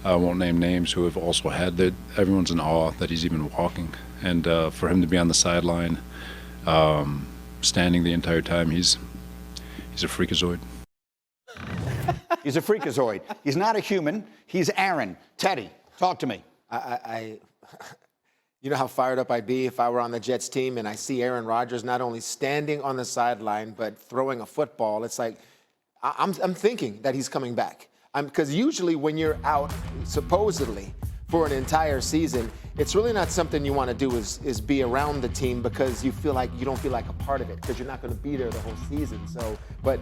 I won't name names, who have also had that. Everyone's in awe that he's even walking. And for him to be on the sideline, standing the entire time, he's a freakazoid. He's a freakazoid. He's not a human. He's Aaron. Tedy, talk to me. You know how fired up I'd be if I were on the Jets team and I see Aaron Rodgers not only standing on the sideline but throwing a football. It's like I'm thinking that he's coming back. Because usually when you're out, supposedly, for an entire season, it's really not something you want to do is be around the team because you don't feel like a part of it because you're not going to be there the whole season. So, but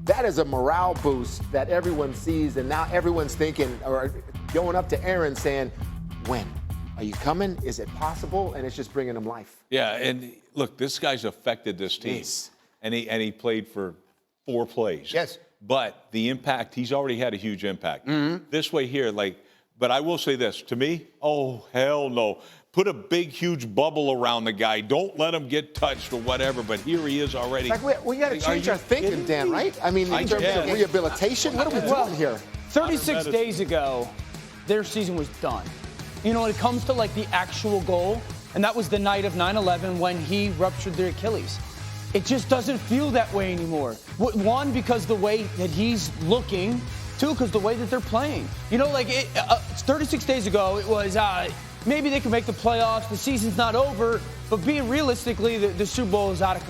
that is a morale boost that everyone sees, and now everyone's thinking or going up to Aaron saying, when? Are you coming? Is it possible? And it's just bringing him life. Yeah, and look, this guy's affected this team. Yes. And he played for 4 plays. Yes. But the impact, he's already had a huge impact. This way here, but I will say this, to me, oh, hell no. Put a big, huge bubble around the guy. Don't let him get touched or whatever, but here he is already. We got to change our thinking, Dan, right? I mean, in terms of rehabilitation, what are we doing here? 36 days ago, their season was done. You know, when it comes to, the actual goal, and that was the night of 9/11 when he ruptured the Achilles. It just doesn't feel that way anymore. One, because the way that he's looking. Two, because the way that they're playing. You know, 36 days ago, it was maybe they can make the playoffs. The season's not over. But being realistically, the Super Bowl is out of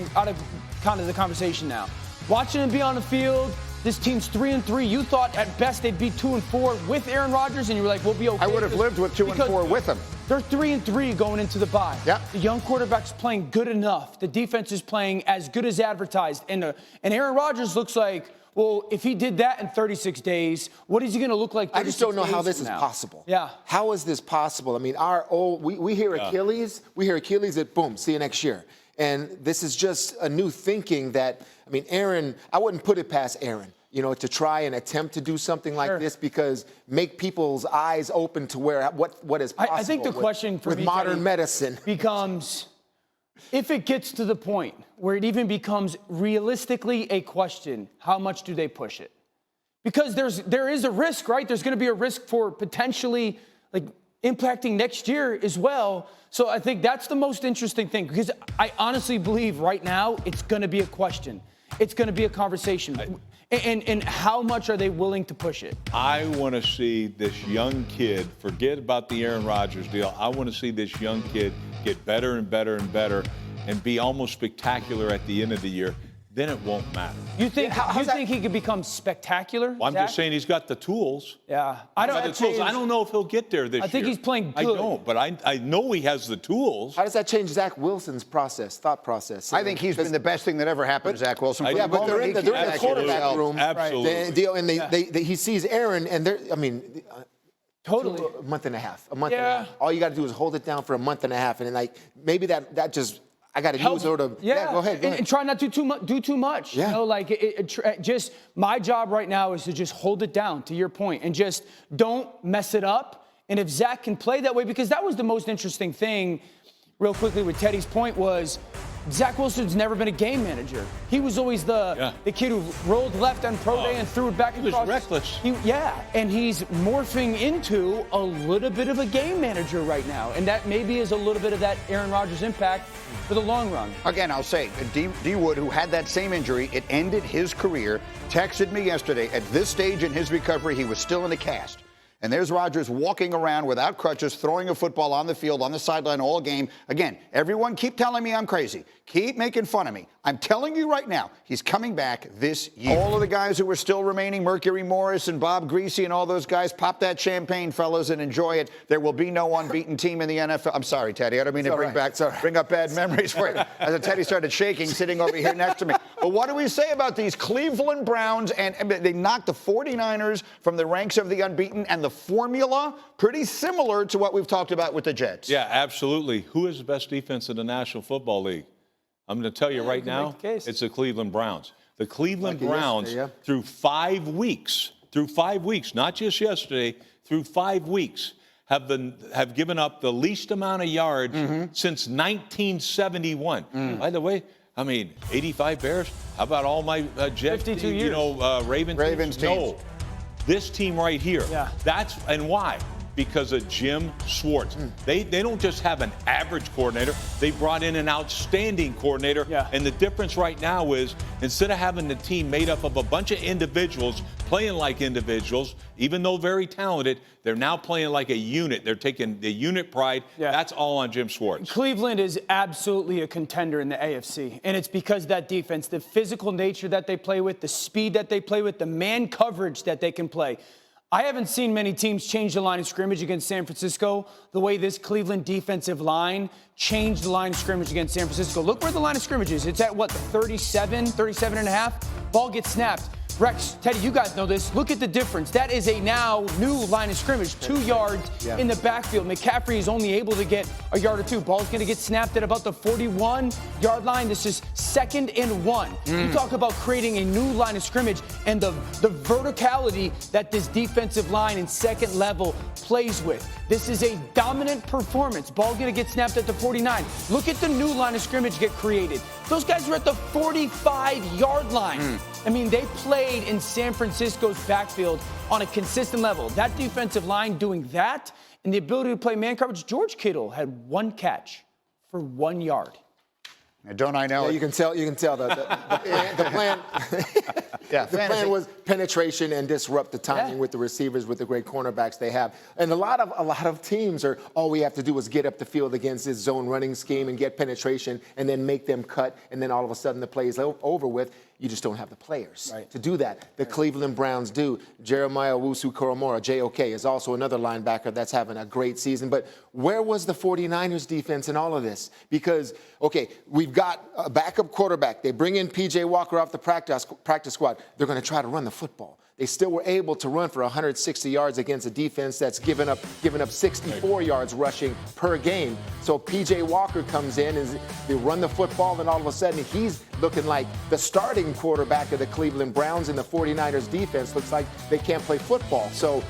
kind of the conversation now. Watching him be on the field, this team's 3-3. You thought at best they'd be 2-4 with Aaron Rodgers, and you were like, we'll be okay. I would have lived with 2-4 with him. They're 3-3 going into the bye. Yep. The young quarterback's playing good enough. The defense is playing as good as advertised. And Aaron Rodgers looks like, well, if he did that in 36 days, what is he going to look like 36 I just don't know how this days is from now? possible. Yeah. How is this possible? I mean, we hear Achilles. We hear Achilles at boom, see you next year. And this is just a new thinking that, I mean, Aaron, I wouldn't put it past Aaron, to try and attempt to do something like this because make people's eyes open to what is possible. I think the question for with me, modern medicine becomes, if it gets to the point where it even becomes realistically a question, how much do they push it? Because there is a risk, right? There's going to be a risk for potentially impacting next year as well. So I think that's the most interesting thing because I honestly believe right now it's going to be a question. It's going to be a conversation. And how much are they willing to push it? I want to see this young kid, forget about the Aaron Rodgers deal. I want to see this young kid get better and better and better and be almost spectacular at the end of the year. Then it won't matter. You think he could become spectacular? Well, I'm just saying he's got the tools. Yeah. I don't know if he'll get there this year. I think he's playing good. I don't, but I know he has the tools. How does that change Zach Wilson's thought process? I think he's been the best thing that ever happened to Zach Wilson. Yeah, but they're in the quarterback room. Absolutely. And he sees Aaron, and totally a month and a half. And a half. All you got to do is hold it down for a month and a half, and then maybe that just. I got to use sort of. Yeah, go ahead. And try not to do too much. Yeah. Just my job right now is to just hold it down, to your point, and just don't mess it up. And if Zach can play that way, because that was the most interesting thing, real quickly with Tedy's point, was Zach Wilson's never been a game manager. He was always the kid who rolled left on pro day and threw it back across. He was reckless. And he's morphing into a little bit of a game manager right now. And that maybe is a little bit of that Aaron Rodgers impact for the long run. Again, I'll say, D. Wood, who had that same injury, it ended his career, texted me yesterday. At this stage in his recovery, he was still in a cast. And there's Rodgers walking around without crutches, throwing a football on the field, on the sideline all game. Again, everyone keep telling me I'm crazy. Keep making fun of me. I'm telling you right now, he's coming back this year. All of the guys who were still remaining, Mercury Morris and Bob Greasy and all those guys, pop that champagne, fellas, and enjoy it. There will be no unbeaten team in the NFL. I'm sorry, Tedy. I don't mean to bring up bad memories for you. As Tedy started shaking, sitting over here next to me. But what do we say about these Cleveland Browns? And they knocked the 49ers from the ranks of the unbeaten, and the formula pretty similar to what we've talked about with the Jets. Yeah, absolutely. Who is the best defense in the National Football League? I'm going to tell you right now, it's the Cleveland Browns. The Cleveland Browns, through 5 weeks, not just yesterday, through 5 weeks, have given up the least amount of yards since 1971. By the way, 85 Bears. How about all my Jets? 52 years. Ravens. Ravens teams. No. This team right here. Yeah. And why? Because of Jim Schwartz. They don't just have an average coordinator. They brought in an outstanding coordinator. Yeah. And the difference right now is instead of having the team made up of a bunch of individuals playing like individuals, even though very talented, they're now playing like a unit. They're taking the unit pride. Yeah. That's all on Jim Schwartz. Cleveland is absolutely a contender in the AFC, and it's because of that defense, the physical nature that they play with, the speed that they play with, the man coverage that they can play. I haven't seen many teams change the line of scrimmage against San Francisco the way this Cleveland defensive line changed the line of scrimmage against San Francisco. Look where the line of scrimmage is. It's at, what, the 37 and a half? Ball gets snapped. Rex, Teddy, you guys know this. Look at the difference. That is a now new line of scrimmage, 2 yards in the backfield. McCaffrey is only able to get a yard or two. Ball's going to get snapped at about the 41-yard line. This is 2nd and 1. You talk about creating a new line of scrimmage and the verticality that this defensive line in second level plays with. This is a dominant performance. Ball going to get snapped at the 49. Look at the new line of scrimmage get created. Those guys are at the 45-yard line. I mean, they played in San Francisco's backfield on a consistent level. That defensive line doing that and the ability to play man coverage. George Kittle had 1 catch for 1 yard. Now, don't I know? Yeah, it? you can tell the plan. Yeah, the plan was penetration and disrupt the timing with the receivers, with the great cornerbacks they have. And a lot of teams are, all we have to do is get up the field against this zone running scheme and get penetration and then make them cut, and then all of a sudden the play is over with. You just don't have the players to do that. The Cleveland Browns do. Jeremiah Owusu-Koramoah, JOK, is also another linebacker that's having a great season. But where was the 49ers defense in all of this? Because, okay, we've got a backup quarterback. They bring in P.J. Walker off the practice squad. They're going to try to run the football. They still were able to run for 160 yards against a defense that's given up 64 yards rushing per game. So P.J. Walker comes in and they run the football, and all of a sudden he's looking like the starting quarterback of the Cleveland Browns, and the 49ers defense looks like they can't play football. So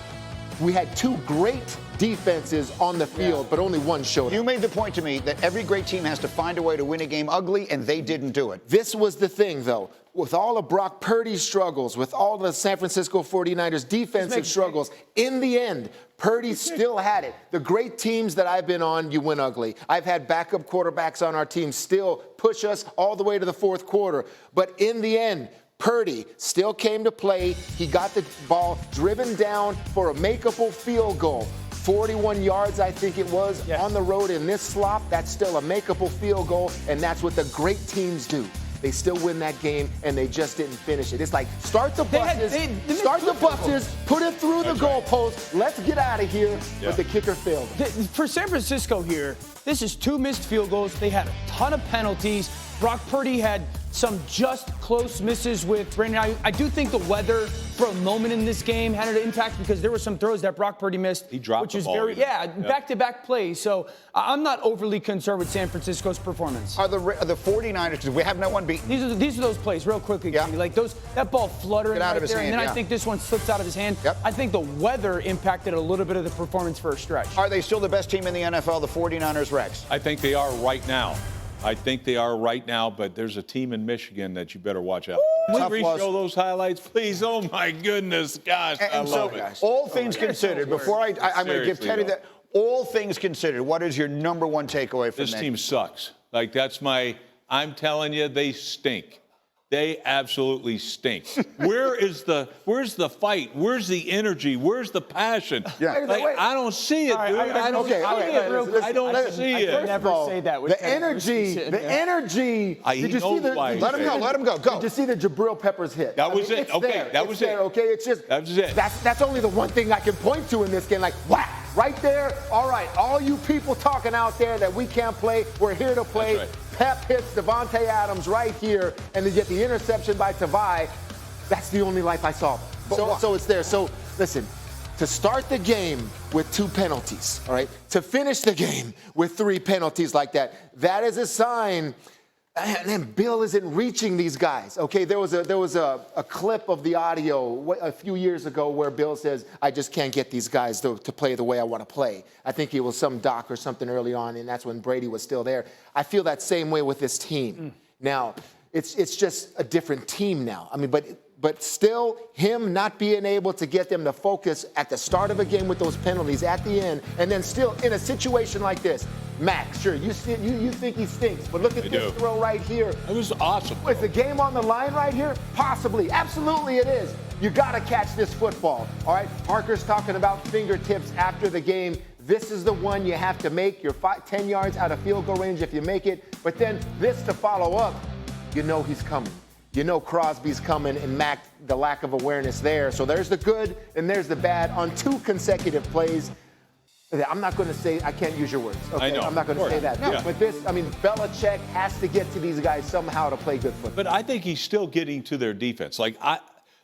we had 2 great defenses on the field, but only one showed up. You made the point to me that every great team has to find a way to win a game ugly, and they didn't do it. This was the thing, though. With all of Brock Purdy's struggles, with all the San Francisco 49ers defensive struggles, in the end, Purdy still had it. The great teams that I've been on, you win ugly. I've had backup quarterbacks on our team still push us all the way to the 4th quarter. But in the end, Purdy still came to play. He got the ball driven down for a makeable field goal. 41 yards, I think it was, on the road in this slop. That's still a makeable field goal, and that's what the great teams do. They still win that game, and they just didn't finish it. It's like, start the buses, put it through the goalpost, let's get out of here, but the kicker failed. For San Francisco here, this is 2 missed field goals. They had a ton of penalties. Brock Purdy had some just close misses with Brandon. I do think the weather for a moment in this game had an impact because there were some throws that Brock Purdy missed. He dropped which the is ball. back-to-back plays. So I'm not overly concerned with San Francisco's performance. Are the 49ers, because we have no one beaten. These are those plays, real quickly, like that ball fluttering out right of his there, hand, and then I think this one slips out of his hand. I think the weather impacted a little bit of the performance for a stretch. Are they still the best team in the NFL, the 49ers, Rex? I think they are right now. But there's a team in Michigan that you better watch out for. Can we show those highlights, please? Oh, my goodness, gosh, I love it. All things considered, before I'm going to give Teddy that, all things considered, what is your number 1 takeaway from this team sucks. Like, I'm telling you, they stink. They absolutely stink. Where's the fight? Where's the energy? Where's the passion? I don't see it, dude. I don't see it. I never say that. The energy. Did you see the? Let him go. Go. Did you see the Jabril Peppers hit? That was it. Okay, that was it. Okay, it's just that was it. That's only the one thing I can point to in this game. Like, whack, right there. All right, all you people talking out there that we can't play, we're here to play. That's right. Pep hits Devontae Adams right here, and then get the interception by Tavai. That's the only life I saw. So it's there. So listen, to start the game with 2 penalties, all right, to finish the game with 3 penalties like that, that is a sign. And then Bill isn't reaching these guys. Okay, there was a clip of the audio a few years ago where Bill says, I just can't get these guys to play the way I want to play. I think it was some doc or something early on, and that's when Brady was still there. I feel that same way with this team. Now, it's just a different team now. I mean, but But still, him not being able to get them to focus at the start of a game with those penalties at the end, and then still in a situation like this, Max, sure, you think he stinks, but look at this throw right here. It was awesome. Is the game on the line right here? Possibly. Absolutely it is. You got to catch this football. All right, Parker's talking about fingertips after the game. This is the one you have to make. You're 10 yards out of field goal range if you make it. But then this to follow up, you know he's coming. You know Crosby's coming, and Mac, the lack of awareness there. So there's the good and there's the bad on 2 consecutive plays. I'm not going to say, I can't use your words. Okay? I know. I'm not going to say that. No. But this, I mean, Belichick has to get to these guys somehow to play good football. But I think he's still getting to their defense.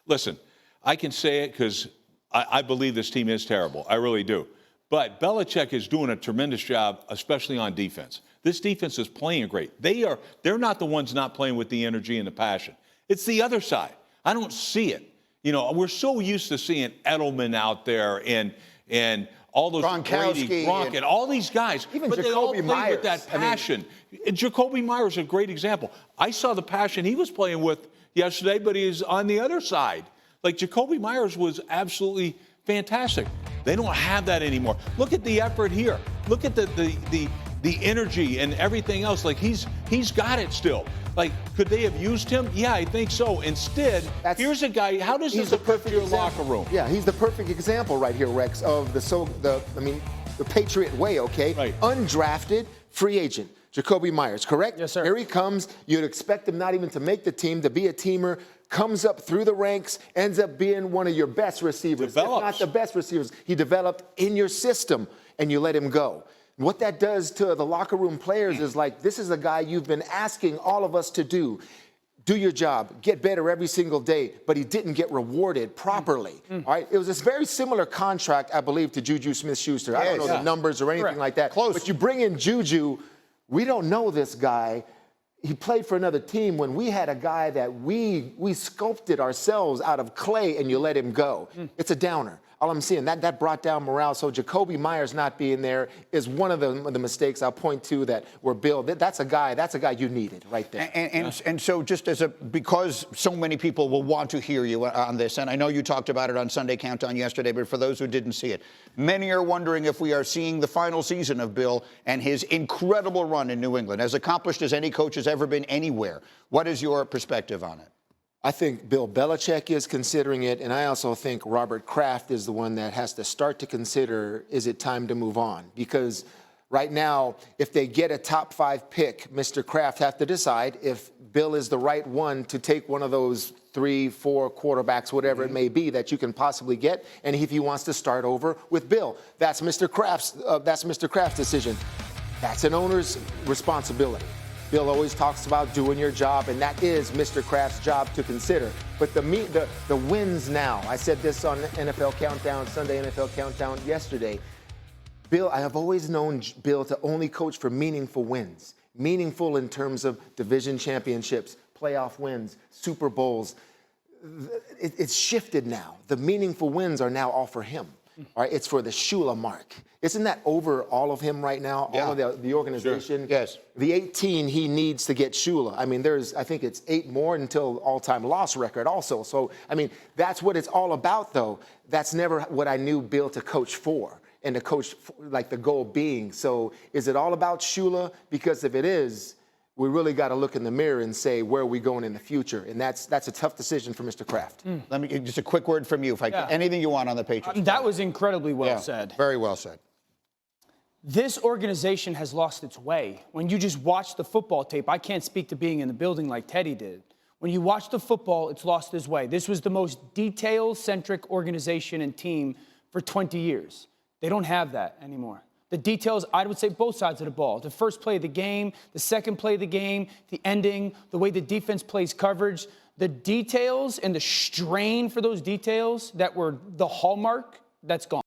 Listen, I can say it because I believe this team is terrible. I really do. But Belichick is doing a tremendous job, especially on defense. This defense is playing great. They're not the ones not playing with the energy and the passion. It's the other side. I don't see it. You know, we're so used to seeing Edelman out there and all those Brady, Gronk, and all these guys. Even but Jacoby they all play Myers. with that passion. Jacoby Myers is a great example. I saw the passion he was playing with yesterday, but he's on the other side. Like, Jacoby Myers was absolutely fantastic. They don't have that anymore. Look at the effort here. Look at the energy and everything else. Like, he's got it still. Like, could they have used him? Yeah, I think so. Instead, here's a guy. How does this affect your locker room? Yeah, he's the perfect example right here, Rex, of the Patriot way. Okay, right. Undrafted free agent, Jacoby Myers, correct? Yes, sir. Here he comes. You'd expect him not even to make the team, to be a teamer. Comes up through the ranks, ends up being one of your best receivers. Develops. If not the best receivers. He developed in your system, and you let him go. What that does to the locker room players is like, this is a guy you've been asking all of us to do. Do your job, get better every single day, but he didn't get rewarded properly. All right, it was this very similar contract, I believe, to Juju Smith-Schuster. Yes. I don't know the numbers or anything like that. Close. But you bring in Juju, we don't know this guy. He played for another team when we had a guy that we sculpted ourselves out of clay, and you let him go. It's a downer. All I'm saying, that brought down morale. So Jacoby Myers not being there is one of the mistakes I'll point to that were Bill. That's a guy you needed right there. And so just because so many people will want to hear you on this, and I know you talked about it on Sunday Countdown yesterday, but for those who didn't see it, many are wondering if we are seeing the final season of Bill and his incredible run in New England, as accomplished as any coach has ever been anywhere. What is your perspective on it? I think Bill Belichick is considering it, and I also think Robert Kraft is the one that has to start to consider, is it time to move on? Because right now, if they get a top 5 pick, Mr. Kraft have to decide if Bill is the right one to take one of those 3, 4 quarterbacks, whatever it may be, that you can possibly get, and if he wants to start over with Bill. That's Mr. Kraft's decision. That's an owner's responsibility. Bill always talks about doing your job, and that is Mr. Kraft's job to consider. But the wins now, I said this on NFL Countdown, Sunday NFL Countdown yesterday. Bill, I have always known Bill to only coach for meaningful wins. Meaningful in terms of division championships, playoff wins, Super Bowls. It's shifted now. The meaningful wins are now all for him. All right, it's for the Shula mark. Isn't that over all of him right now? Yeah. All of the organization? Sure. Yes. The 18 he needs to get Shula. I mean, I think it's 8 more until all-time loss record also. So, I mean, that's what it's all about, though. That's never what I knew Bill to coach for, and to coach, like, the goal being. So is it all about Shula? Because if it is, we really got to look in the mirror and say, where are we going in the future? And that's a tough decision for Mr. Kraft. Let me just a quick word from you, if I can. Anything you want on the Patriots. That was incredibly well said. Very well said. This organization has lost its way. When you just watch the football tape, I can't speak to being in the building like Tedy did. When you watch the football, it's lost its way. This was the most detail-centric organization and team for 20 years. They don't have that anymore. The details, I would say both sides of the ball. The first play of the game, the second play of the game, the ending, the way the defense plays coverage, the details and the strain for those details that were the hallmark, that's gone.